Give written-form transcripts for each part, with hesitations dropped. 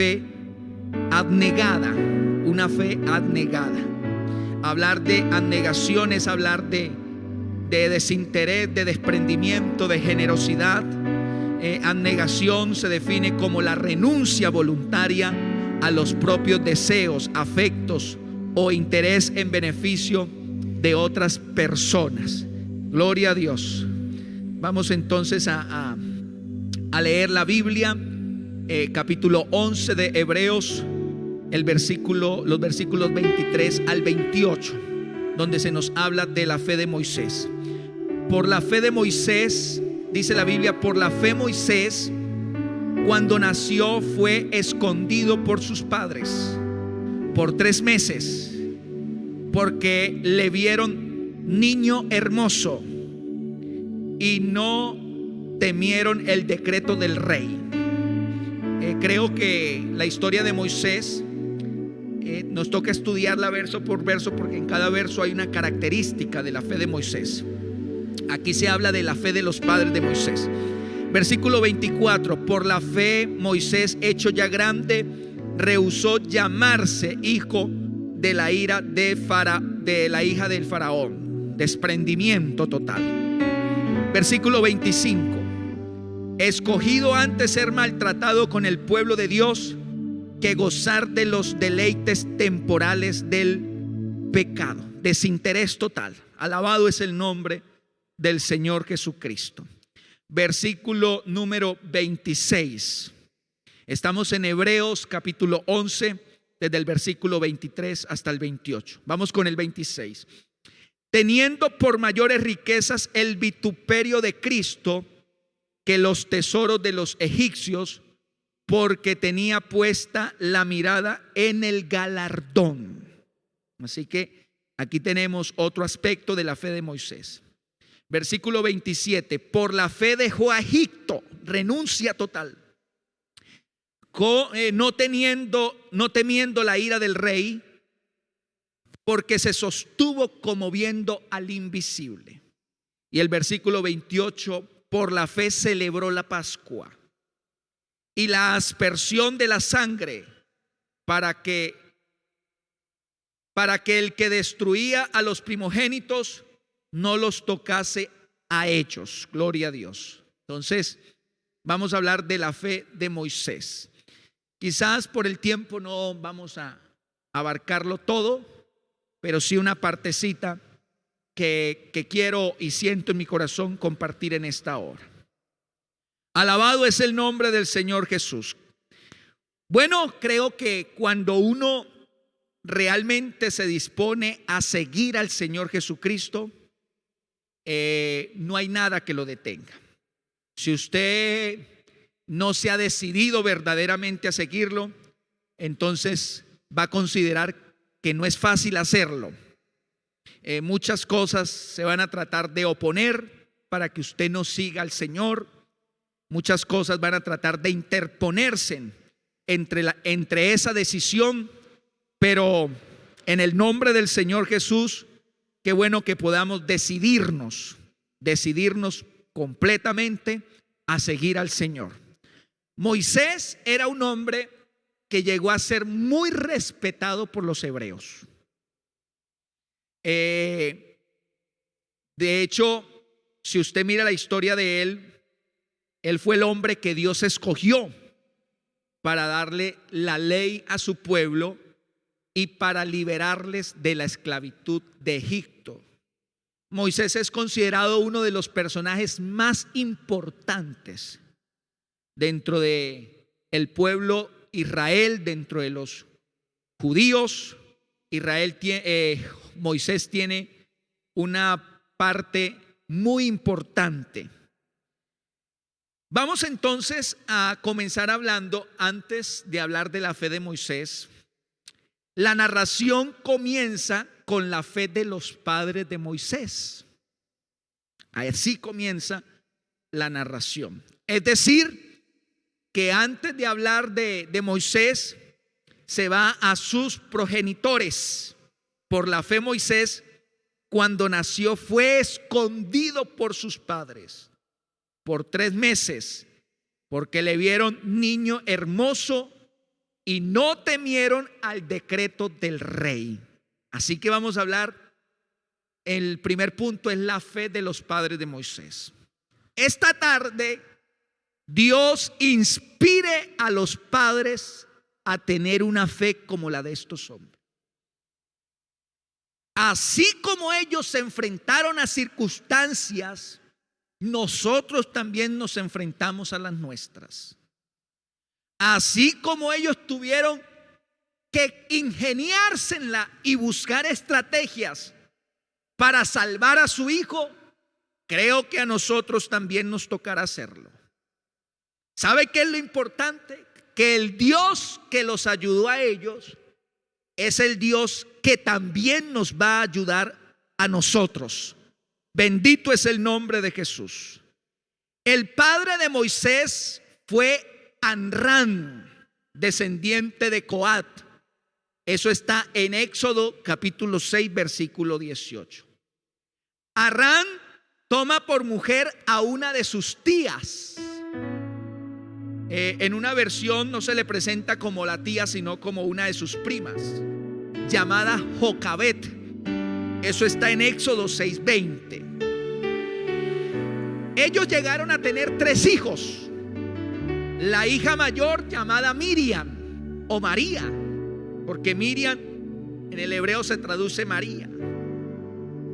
fe abnegada, una fe abnegada. Hablar de abnegación es hablar de desinterés, de desprendimiento, de generosidad. Abnegación se define como la renuncia voluntaria a los propios deseos, afectos o interés en beneficio de otras personas. Gloria a Dios. Vamos entonces a leer la Biblia, capítulo 11 de Hebreos, los versículos 23 al 28, donde se nos habla de la fe de Moisés. Por la fe de Moisés, dice la Biblia, por la fe Moisés, cuando nació, fue escondido por sus padres por 3 meses, porque le vieron niño hermoso y no temieron el decreto del rey. Creo que la historia de Moisés nos toca estudiarla verso por verso, porque en cada verso hay una característica de la fe de Moisés. Aquí se habla de la fe de los padres de Moisés. Versículo 24: por la fe Moisés, hecho ya grande, rehusó llamarse hijo de la hija del faraón. Desprendimiento total. Versículo 25: escogido antes ser maltratado con el pueblo de Dios que gozar de los deleites temporales del pecado. Desinterés total. Alabado es el nombre del Señor Jesucristo. Versículo número 26. Estamos en Hebreos capítulo 11, desde el versículo 23 hasta el 28. Vamos con el 26. Teniendo por mayores riquezas el vituperio de Cristo que los tesoros de los egipcios, porque tenía puesta la mirada en el galardón. Así que aquí tenemos otro aspecto de la fe de Moisés. Versículo 27: por la fe dejó a Egipto, renuncia total, no temiendo la ira del rey, porque se sostuvo como viendo al invisible. Y el versículo 28: por la fe celebró la Pascua y la aspersión de la sangre, para que el que destruía a los primogénitos no los tocase a ellos. Gloria a Dios. Entonces vamos a hablar de la fe de Moisés. Quizás por el tiempo no vamos a abarcarlo todo, pero sí una partecita que quiero y siento en mi corazón compartir en esta hora. Alabado es el nombre del Señor Jesús. Bueno, creo que cuando uno realmente se dispone a seguir al Señor Jesucristo, no hay nada que lo detenga. Si usted no se ha decidido verdaderamente a seguirlo, entonces va a considerar que no es fácil hacerlo. Muchas cosas se van a tratar de oponer para que usted no siga al Señor. Muchas cosas van a tratar de interponerse entre esa decisión, pero en el nombre del Señor Jesús, qué bueno que podamos decidirnos completamente a seguir al Señor. Moisés era un hombre que llegó a ser muy respetado por los hebreos. De hecho, si usted mira la historia de él fue el hombre que Dios escogió para darle la ley a su pueblo y para liberarles de la esclavitud de Egipto. Moisés es considerado uno de los personajes más importantes dentro de el pueblo Israel, dentro de los judíos. Moisés tiene una parte muy importante. Vamos entonces a comenzar hablando, antes de hablar de la fe de Moisés. La narración comienza con la fe de los padres de Moisés. Así comienza la narración. Es decir, que antes de hablar de Moisés, se va a sus progenitores. Por la fe Moisés, cuando nació, fue escondido por sus padres por 3 meses, porque le vieron niño hermoso y no temieron al decreto del rey. Así que vamos a hablar, el primer punto es la fe de los padres de Moisés. Esta tarde Dios inspire a los padres a tener una fe como la de estos hombres. Así como ellos se enfrentaron a circunstancias, nosotros también nos enfrentamos a las nuestras. Así como ellos tuvieron que ingeniársela y buscar estrategias para salvar a su hijo, creo que a nosotros también nos tocará hacerlo. ¿Sabe qué es lo importante? Que el Dios que los ayudó a ellos es el Dios que también nos va a ayudar a nosotros. Bendito es el nombre de Jesús. El padre de Moisés fue Amram, descendiente de Coat. Eso está en Éxodo capítulo 6 versículo 18. Amram toma por mujer a una de sus tías. En una versión no se le presenta como la tía, sino como una de sus primas, llamada Jocabet. Eso está en Éxodo 6:20. Ellos llegaron a tener 3 hijos. La hija mayor llamada Miriam o María, porque Miriam en el hebreo se traduce María.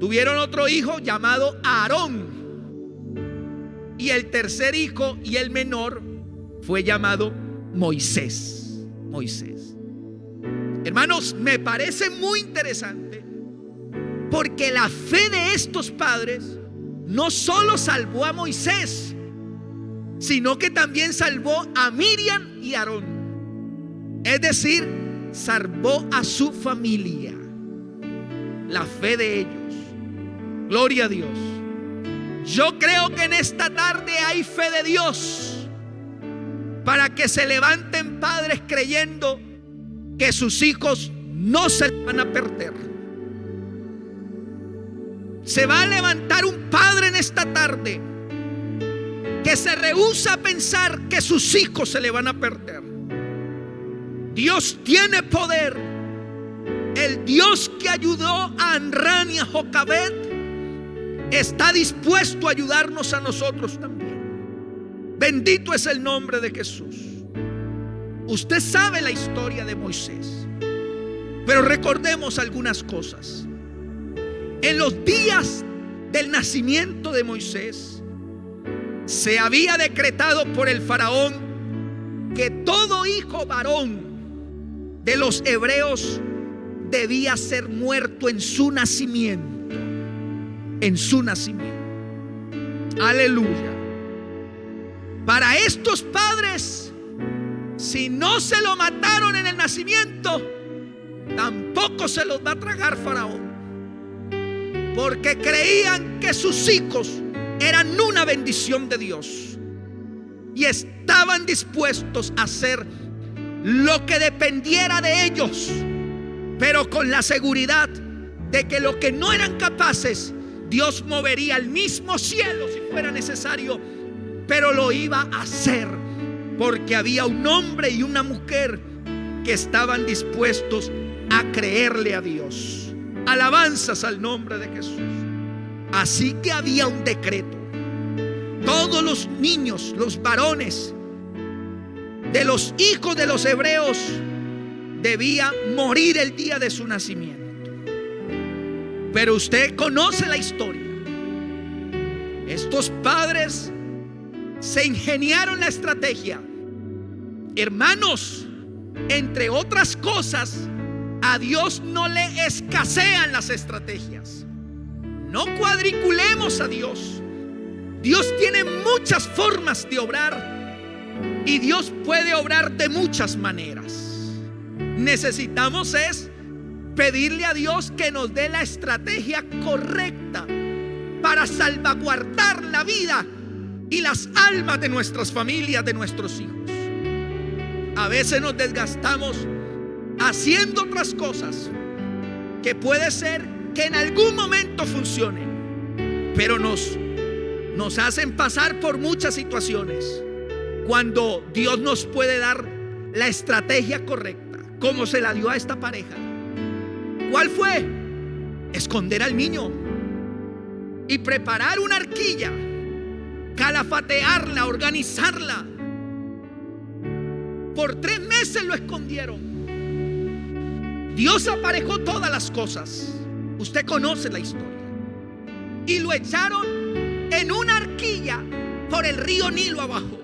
Tuvieron otro hijo llamado Aarón. Y el tercer hijo y el menor fue llamado Moisés. Hermanos, me parece muy interesante, porque la fe de estos padres no solo salvó a Moisés, sino que también salvó a Miriam y Aarón. Es decir, salvó a su familia. La fe de ellos. Gloria a Dios. Yo creo que en esta tarde hay fe de Dios para que se levanten padres creyendo que sus hijos no se van a perder. Se va a levantar un padre en esta tarde que se rehúsa a pensar que sus hijos se le van a perder. Dios tiene poder. El Dios que ayudó a Amram y a Jocabet está dispuesto a ayudarnos a nosotros también. Bendito es el nombre de Jesús. Usted sabe la historia de Moisés, pero recordemos algunas cosas. En los días del nacimiento de Moisés, se había decretado por el faraón que todo hijo varón de los hebreos debía ser muerto en su nacimiento. En su nacimiento. Aleluya. Para estos padres, si no se lo mataron en el nacimiento, tampoco se los va a tragar faraón, porque creían que sus hijos eran una bendición de Dios y estaban dispuestos a hacer lo que dependiera de ellos, pero con la seguridad de que lo que no eran capaces, Dios movería el mismo cielo si fuera necesario, pero lo iba a hacer, porque había un hombre y una mujer que estaban dispuestos a creerle a Dios. Alabanzas al nombre de Jesús. Así que había un decreto. Todos los niños, los varones de los hijos de los hebreos debían morir el día de su nacimiento. Pero usted conoce la historia. Estos padres se ingeniaron la estrategia. Hermanos, entre otras cosas, a Dios no le escasean las estrategias. No cuadriculemos a Dios. Dios tiene muchas formas de obrar y Dios puede obrar de muchas maneras. Necesitamos es pedirle a Dios que nos dé la estrategia correcta para salvaguardar la vida y las almas de nuestras familias, de nuestros hijos. A veces nos desgastamos haciendo otras cosas que puede ser que en algún momento funcionen, pero nos hacen pasar por muchas situaciones cuando Dios nos puede dar la estrategia correcta, como se la dio a esta pareja. ¿Cuál fue? Esconder al niño y preparar una arquilla, calafatearla, organizarla. Por 3 meses lo escondieron. Dios aparejó todas las cosas. Usted conoce la historia. Y lo echaron en una arquilla por el río Nilo abajo.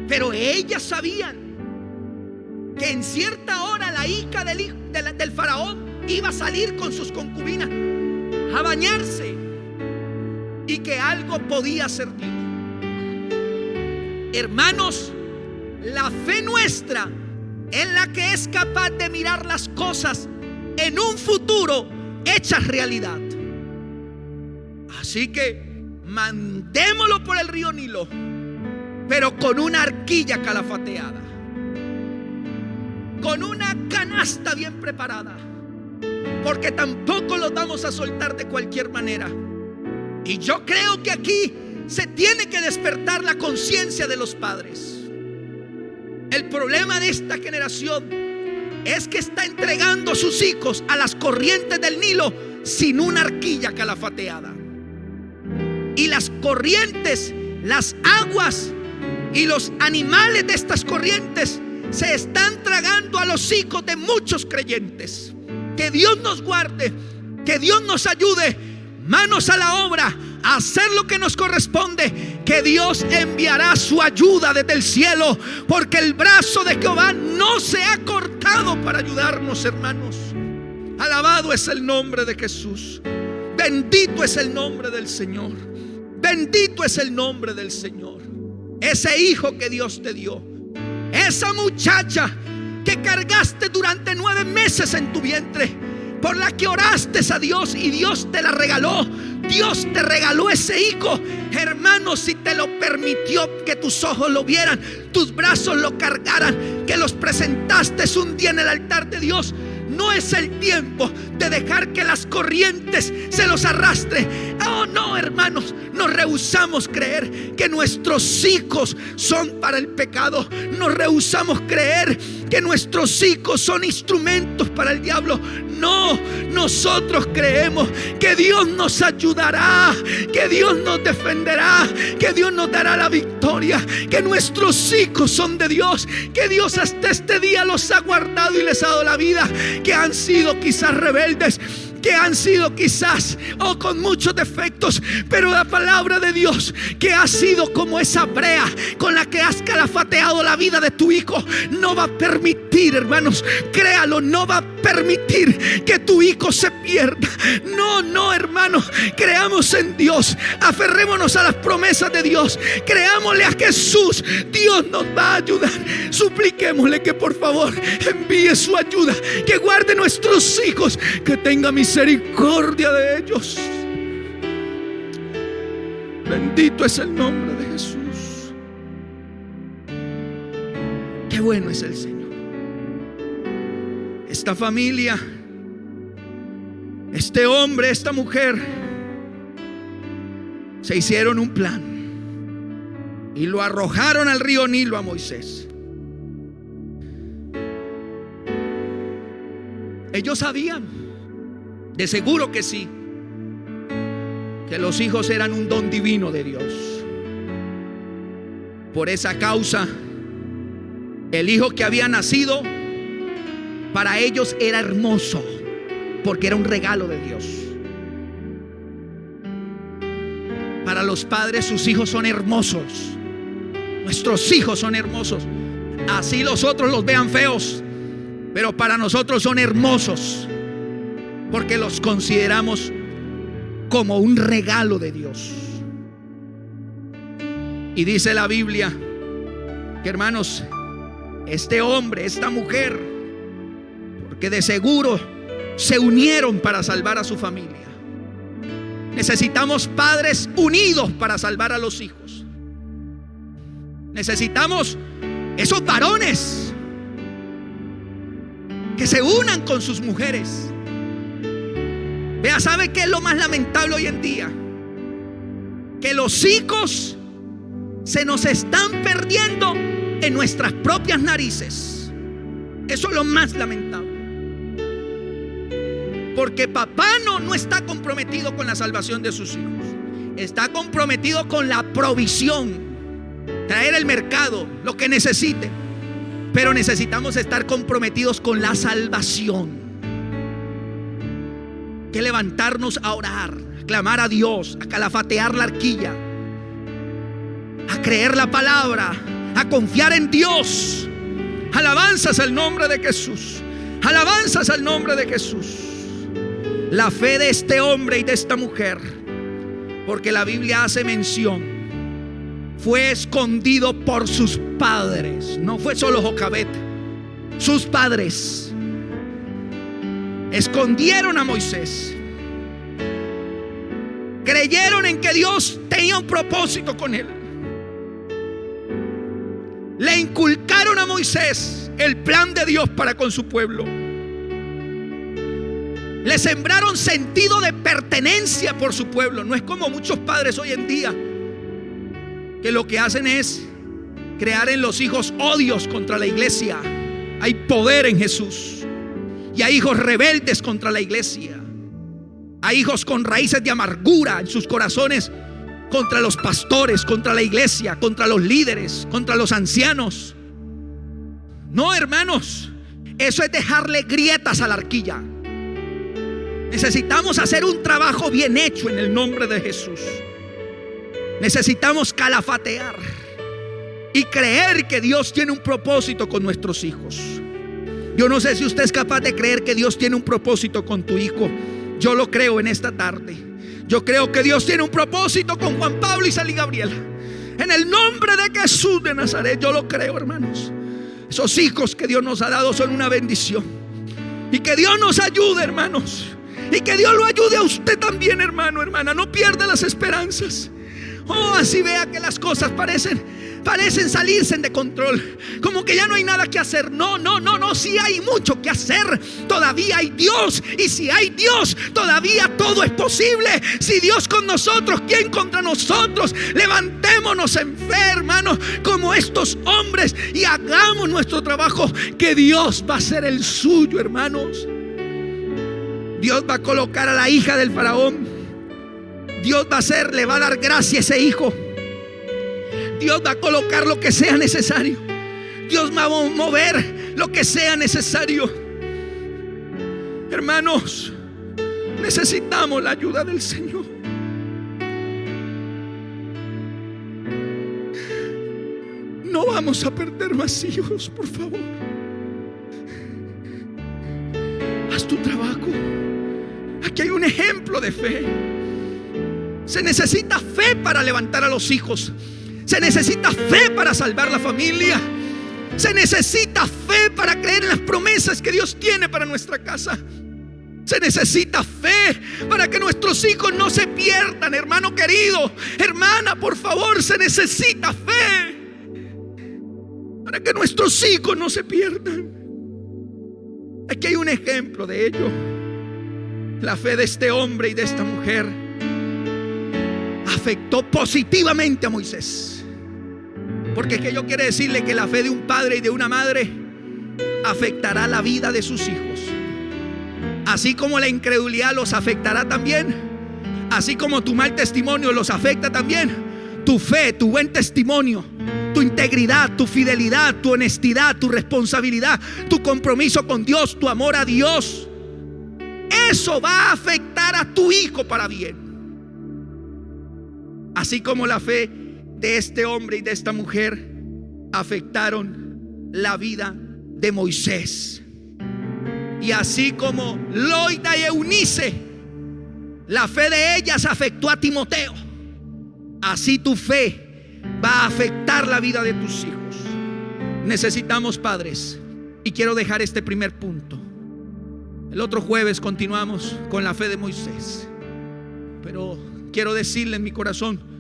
Pero ellas sabían que en cierta hora la hija del faraón iba a salir con sus concubinas a bañarse y que algo podía servir. Hermanos, la fe nuestra es la que es capaz de mirar las cosas en un futuro hechas realidad. Así que mandémoslo por el río Nilo, pero con una arquilla calafateada, con una canasta bien preparada, porque tampoco lo vamos a soltar de cualquier manera. Y yo creo que aquí se tiene que despertar la conciencia de los padres. El problema de esta generación es que está entregando a sus hijos a las corrientes del Nilo sin una arquilla calafateada. Y las corrientes, las aguas y los animales de estas corrientes se están tragando a los hijos de muchos creyentes. Que Dios nos guarde, que Dios nos ayude. Manos a la obra, a hacer lo que nos corresponde, que Dios enviará su ayuda desde el cielo, porque el brazo de Jehová no se ha cortado para ayudarnos, hermanos. Alabado es el nombre de Jesús. Bendito es el nombre del Señor. Bendito es el nombre del Señor. Ese hijo que Dios te dio, esa muchacha que cargaste durante 9 meses en tu vientre, por la que oraste a Dios y Dios te la regaló. Dios te regaló ese hijo. Hermanos, si te lo permitió que tus ojos lo vieran, tus brazos lo cargaran, que los presentaste un día en el altar de Dios, no es el tiempo de dejar que las corrientes se los arrastren. Oh no, hermanos, nos rehusamos creer que nuestros hijos son para el pecado. Nos rehusamos creer que nuestros hijos son instrumentos para el diablo. No, nosotros creemos que Dios nos ayudará, que Dios nos defenderá, que Dios nos dará la victoria, que nuestros hijos son de Dios, que Dios hasta este día los ha guardado y les ha dado la vida, que han sido quizás rebeldes, que han sido quizás con muchos defectos, pero la palabra de Dios, que ha sido como esa brea con la que has calafateado la vida de tu hijo, no va a permitir, hermanos, créalo, no va a permitir que tu hijo se pierda. No, hermanos, creamos en Dios, aferrémonos a las promesas de Dios, creámosle a Jesús. Dios nos va a ayudar. Supliquémosle que por favor envíe su ayuda, que guarde nuestros hijos, que tenga misericordia de ellos. Bendito es el nombre de Jesús. Qué bueno es el Señor. Esta familia, este hombre, esta mujer, se hicieron un plan y lo arrojaron al río Nilo a Moisés. Ellos sabían, de seguro que sí, que los hijos eran un don divino de Dios. Por esa causa, el hijo que había nacido para ellos era hermoso, porque era un regalo de Dios. Para los padres, sus hijos son hermosos. Nuestros hijos son hermosos. Así los otros los vean feos, pero para nosotros son hermosos, porque los consideramos como un regalo de Dios. Y dice la Biblia que, hermanos, este hombre, esta mujer, porque de seguro se unieron para salvar a su familia. Necesitamos padres unidos para salvar a los hijos. Necesitamos esos varones que se unan con sus mujeres. Vea, ¿sabe qué es lo más lamentable hoy en día? Que los hijos se nos están perdiendo en nuestras propias narices. Eso es lo más lamentable. Porque papá no está comprometido con la salvación de sus hijos. Está comprometido con la provisión, traer el mercado, lo que necesite. Pero necesitamos estar comprometidos con la salvación. Que levantarnos a orar, a clamar a Dios, a calafatear la arquilla, a creer la palabra, a confiar en Dios. Alabanzas al nombre de Jesús. Alabanzas al nombre de Jesús. La fe de este hombre y de esta mujer, porque la Biblia hace mención, fue escondido por sus padres. No fue solo Jocabet, sus padres escondieron a Moisés. Creyeron en que Dios tenía un propósito con él. Le inculcaron a Moisés el plan de Dios para con su pueblo. Le sembraron sentido de pertenencia por su pueblo. No es como muchos padres hoy en día, que lo que hacen es crear en los hijos odios contra la iglesia. Hay poder en Jesús. Y hay hijos rebeldes contra la iglesia. Hay hijos con raíces de amargura en sus corazones contra los pastores, contra la iglesia, contra los líderes, contra los ancianos. No, hermanos, eso es dejarle grietas a la arquilla. Necesitamos hacer un trabajo bien hecho en el nombre de Jesús. Necesitamos calafatear y creer que Dios tiene un propósito con nuestros hijos. Yo no sé si usted es capaz de creer que Dios tiene un propósito con tu hijo. Yo lo creo en esta tarde. Yo creo que Dios tiene un propósito con Juan Pablo y Sally Gabriela. En el nombre de Jesús de Nazaret, yo lo creo, hermanos. Esos hijos que Dios nos ha dado son una bendición. Y que Dios nos ayude, hermanos. Y que Dios lo ayude a usted también, hermano, hermana. No pierda las esperanzas. Oh, así vea que las cosas parecen salirse de control, como que ya no hay nada que hacer. No, sí hay mucho que hacer. Todavía hay Dios. Y si hay Dios, todavía todo es posible. Si Dios con nosotros, ¿quién contra nosotros? Levantémonos en fe, hermanos, como estos hombres, y hagamos nuestro trabajo, que Dios va a hacer el suyo, hermanos. Dios va a colocar a la hija del faraón. Dios le va a dar gracia a ese hijo. Dios va a colocar lo que sea necesario. Dios va a mover lo que sea necesario. Hermanos, necesitamos la ayuda del Señor. No vamos a perder más hijos, por favor. Haz tu trabajo. Aquí hay un ejemplo de fe. Se necesita fe para levantar a los hijos. Se necesita fe para salvar la familia. Se necesita fe para creer en las promesas que Dios tiene para nuestra casa. Se necesita fe para que nuestros hijos no se pierdan, hermano querido. Hermana, por favor, se necesita fe para que nuestros hijos no se pierdan. Aquí hay un ejemplo de ello. La fe de este hombre y de esta mujer afectó positivamente a Moisés. Porque es que yo quiero decirle que la fe de un padre y de una madre afectará la vida de sus hijos. Así como la incredulidad los afectará también, así como tu mal testimonio los afecta también, tu fe, tu buen testimonio, tu integridad, tu fidelidad, tu honestidad, tu responsabilidad, tu compromiso con Dios, tu amor a Dios, eso va a afectar a tu hijo para bien. Así como la fe de este hombre y de esta mujer afectaron la vida de Moisés. Y así como Loida y Eunice, la fe de ellas afectó a Timoteo, así tu fe va a afectar la vida de tus hijos. Necesitamos padres. Y quiero dejar este primer punto. El otro jueves continuamos con la fe de Moisés. Pero quiero decirle en mi corazón,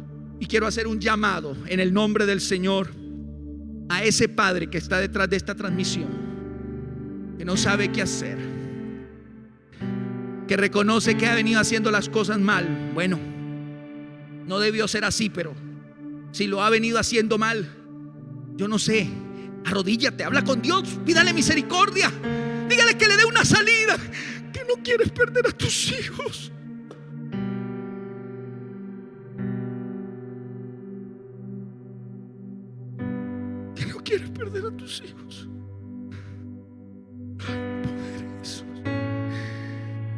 y quiero hacer un llamado en el nombre del Señor a ese padre que está detrás de esta transmisión, que no sabe qué hacer, que reconoce que ha venido haciendo las cosas mal. Bueno, no debió ser así, pero si lo ha venido haciendo mal, yo no sé, Arrodíllate, habla con Dios, pídale misericordia. Dígale que le dé una salida, que no quieres perder a tus hijos. Que no quieres perder a tus hijos.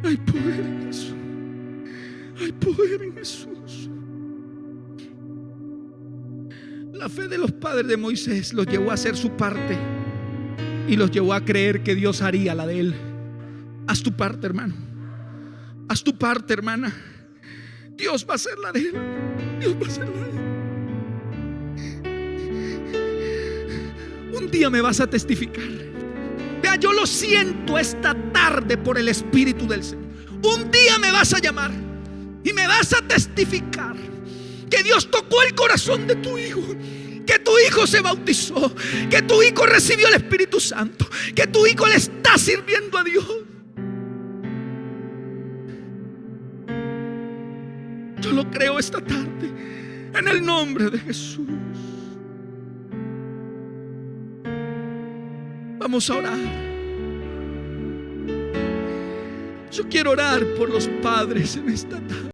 Hay poder en Jesús. Hay poder en Jesús. La fe de los padres de Moisés los llevó a hacer su parte y los llevó a creer que Dios haría la de él. Haz tu parte, hermano. Haz tu parte, hermana. Dios va a hacer la de él. Dios va a hacer la de él. Un día me vas a testificar. Vea, yo lo siento esta tarde por el Espíritu del Señor. Un día me vas a llamar y me vas a testificar que Dios tocó el corazón de tu hijo, que tu hijo se bautizó, que tu hijo recibió el Espíritu Santo, que tu hijo le está sirviendo a Dios. Yo lo creo esta tarde en el nombre de Jesús. Vamos a orar. Yo quiero orar por los padres en esta tarde.